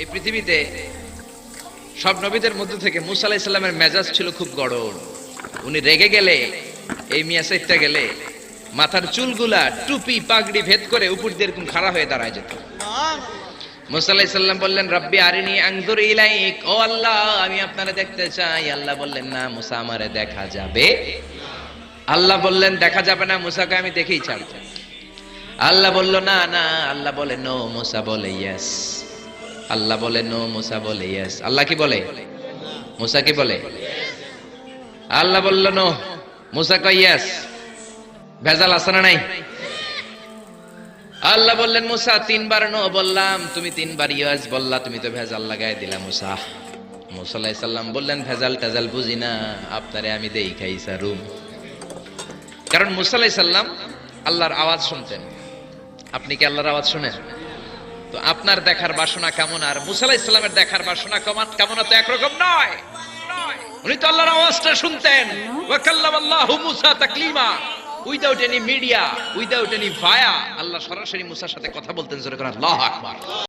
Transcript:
এই পৃথিবীতে সব নবীদের মধ্যে থেকে মুসা আলাইহিস সালামের মেজাজ ছিল খুব গরম। উনি রেগে গেলে, এই মিয়া সাইটটা গেলে মাথার চুলগুলা টুপি পাগড়ি ভেদ করে উপর দিয়ে এরকম খাড়া হয়ে দাঁড়ায় যেত। মুসা আলাইহিস সালাম বললেন, রব্বি আরিনি আনজুর ইলাইক, ও আল্লাহ আমি আপনারে দেখতে চাই। আল্লাহ বললেন, না মুসা আমারে দেখা যাবে। আল্লাহ বললেন, দেখা যাবে না, মুসাকে আমি দেখেই ছাড়ব। আল্লাহ বলল, না না। আল্লাহ বলে নো, মুসা বলে ইয়েস। আল্লাহ বলে নো, মুসা বলে ইয়েস। আল্লাহ কি বলে? মুসা কি বলে? আল্লাহ বলল নো, মুসা কয় ইয়েস। ভেজাল আছে না নাই? আল্লাহ বললেন, মুসা তিনবার নো বললাম, তুমি তিনবার ইয়েস বললা, তুমি তো ভেজাল লাগাই দিলা মুসা। মুসা আলাইহিস সালাম বললেন, ভেজাল টেজাল বুঝি না, আপনারে আমি দেই খাই সারুম। কারণ মুসা আলাইহিস সালাম আল্লাহর আওয়াজ শুনতেন। আপনি কি আল্লাহর আওয়াজ শুনেন? তো আপনার দেখার বাসনা কেমন আর মুসা আলাইহিস সালামের দেখার বাসনা কেমন তো একরকম নয়। উনি তো আল্লাহর আওয়াজটা শুনতেন। ওয়া কাল্লামাল্লাহু মুসা তাকলিমা, without any media, without any via. Allah সরাসরি মুসার সাথে কথা বলতেন। জোরে করে আল্লাহু আকবার।